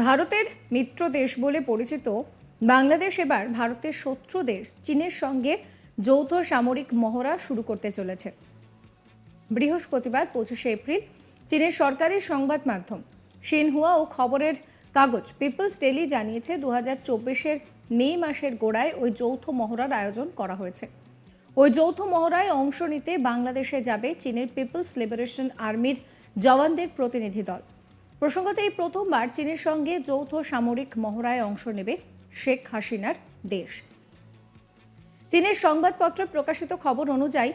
ভারতের মিত্র দেশ বলে পরিচিত বাংলাদেশ এবার ভারতের শত্রু দেশ চীনের সঙ্গে যৌথ সামরিক মহড়া শুরু করতে চলেছে। বৃহস্পতিবার 25শে এপ্রিল চীনের সরকারি সংবাদ মাধ্যম শিনহুয়া ও খবরের কাগজ পিপলস ডেইলি জানিয়েছে 2024-এর মে মাসের গোড়ায় ওই যৌথ মহড়ার আয়োজন করা হয়েছে। ওই যৌথ মহড়ায় অংশ নিতে বাংলাদেশে যাবে চীনের পিপলস লিবারেশন আর্মির জওয়ানদের প্রতিনিধি দল। প্রসঙ্গত এই প্রথমবার চীনের সঙ্গে যৌথ সামরিক মহড়ায় অংশ নেবে শেখ হাসিনার দেশ। চীনের সংবাদপত্রে প্রকাশিত খবর অনুযায়ী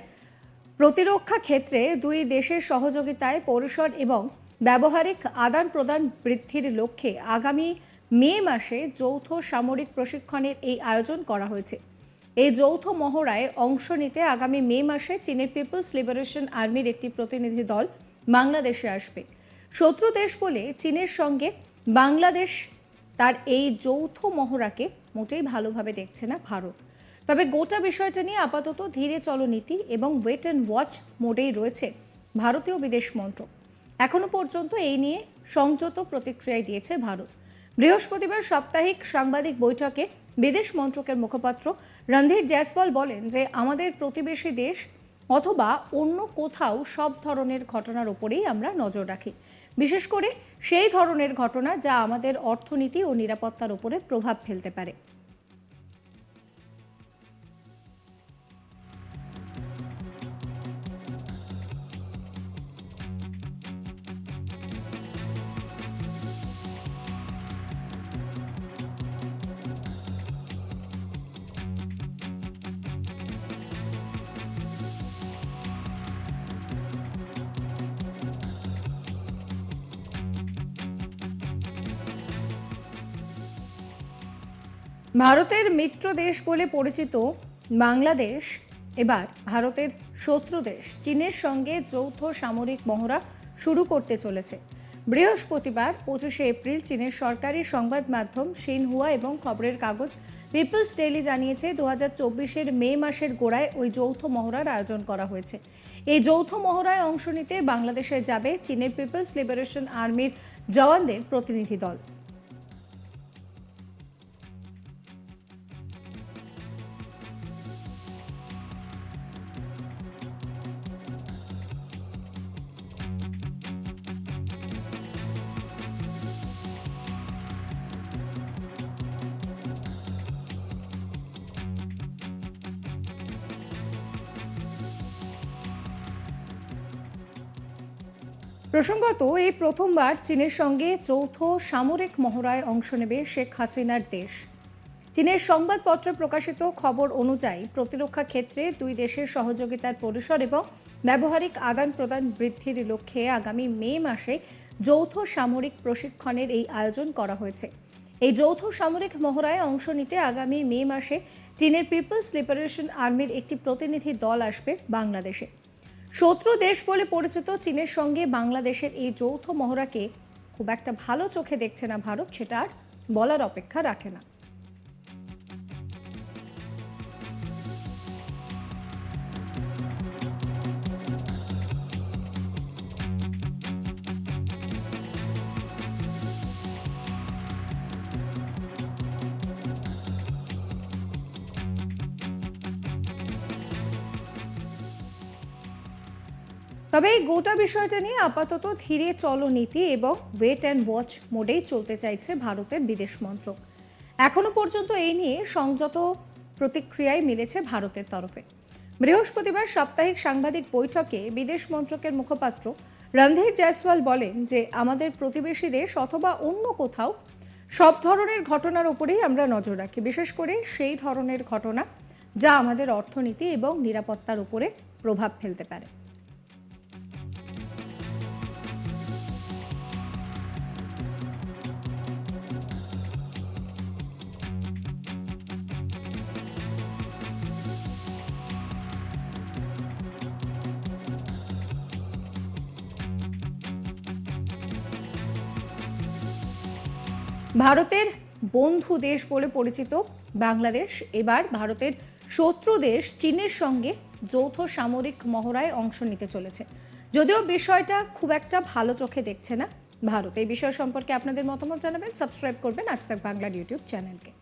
প্রতিরক্ষা ক্ষেত্রে দুই দেশের সহযোগিতায় পরিসর এবং ব্যবহারিক আদান প্রদান বৃদ্ধির লক্ষ্যে আগামী মে মাসে যৌথ সামরিক প্রশিক্ষণের এই আয়োজন করা হয়েছে। এই যৌথ মহড়ায় অংশ নিতে আগামী মে মাসে চীনের পিপলস লিবারেশন আর্মির একটি প্রতিনিধি দল বাংলাদেশে আসবে। শত্রু দেশ বলে চীনের সঙ্গে বাংলাদেশ তার এই যৌথ মহড়াকে মোটেই ভালোভাবে দেখছে না ভারত। তবে গোটা বিষয়টা নিয়ে আপাতত ধীরে চলো নীতি এবং ওয়েট অ্যান্ড ওয়াচ মোডেই রয়েছে ভারতীয় বিদেশ মন্ত্রক। এখনো পর্যন্ত এই নিয়ে সংযত প্রতিক্রিয়ায় দিয়েছে ভারত। বৃহস্পতিবার সাপ্তাহিক সাংবাদিক বৈঠকে বিদেশ মন্ত্রকের মুখপাত্র রণধীর জয়সওয়াল বলেন যে আমাদের প্রতিবেশী দেশ অথবা অন্য কোথাও সব ধরনের ঘটনার উপরেই আমরা নজর রাখি, বিশেষ করে সেই ধরনের ঘটনা যা আমাদের অর্থনীতি ও নিরাপত্তার উপরে প্রভাব ফেলতে পারে। ভারতের মিত্র দেশ বলে পরিচিত বাংলাদেশ এবার ভারতের শত্রু দেশ চীনের সঙ্গে যৌথ সামরিক মহড়া শুরু করতে চলেছে। বৃহস্পতিবার 25শে এপ্রিল চীনের সরকারি সংবাদ মাধ্যম শিনহুয়া এবং খবরের কাগজ পিপলস ডেইলি জানিয়েছে 2024-এর মে মাসের গোড়ায় ওই যৌথ মহড়ার আয়োজন করা হয়েছে। এই যৌথ মহড়ায় অংশ নিতে বাংলাদেশে যাবে চীনের পিপলস লিবারেশন আর্মির জওয়ানদের প্রতিনিধি দল। প্রসঙ্গত এই প্রথমবার চীনের সঙ্গে যৌথ সামরিক মহড়ায় অংশ নেবে শেখ হাসিনার দেশ। চীনের সংবাদপত্রে প্রকাশিত খবর অনুযায়ী প্রতিরক্ষা ক্ষেত্রে দুই দেশের সহযোগিতার পরিসর এবং ব্যবহারিক আদান প্রদান বৃদ্ধির লক্ষ্যে আগামী মে মাসে যৌথ সামরিক প্রশিক্ষণের এই আয়োজন করা হয়েছে। এই যৌথ সামরিক মহড়ায় অংশ নিতে আগামী মে মাসে চীনের পিপলস লিবারেশন আর্মির একটি প্রতিনিধি দল আসবে বাংলাদেশে। শত্রু দেশ বলে পরিচিত চীনের সঙ্গে বাংলাদেশের এই যৌথ মহড়াকে খুব একটা ভালো চোখে দেখছে না ভারত, সেটা আর বলার অপেক্ষা রাখে না। তবে এই গোটা বিষয়টা নিয়ে আপাতত ধীরে চলো নীতি এবং ওয়েট অ্যান্ড ওয়াচ মোডেই চলতে চাইছে ভারতের বিদেশ মন্ত্রক। এখনো পর্যন্ত এই নিয়ে সংযত প্রতিক্রিয়ায় মিলেছে ভারতের তরফে। বৃহস্পতিবার সাপ্তাহিক সাংবাদিক বৈঠকে বিদেশ মন্ত্রকের মুখপাত্র রণধীর জয়সওয়াল বলেন যে আমাদের প্রতিবেশী দেশ অথবা অন্য কোথাও সব ধরনের ঘটনার উপরেই আমরা নজর রাখি, বিশেষ করে সেই ধরনের ঘটনা যা আমাদের অর্থনীতি এবং নিরাপত্তার উপরে প্রভাব ফেলতে পারে। ভারতের বন্ধু দেশ বলে পরিচিত বাংলাদেশ এবার ভারতের শত্রু দেশ চীনের সঙ্গে যৌথ সামরিক মহড়ায় অংশ নিতে চলেছে। যদিও বিষয়টা খুব একটা ভালো চোখে দেখছে না ভারত। এই বিষয় সম্পর্কে আপনাদের মতামত জানাবেন, সাবস্ক্রাইব করবেন আজ তাক বাংলার ইউটিউব চ্যানেলকে।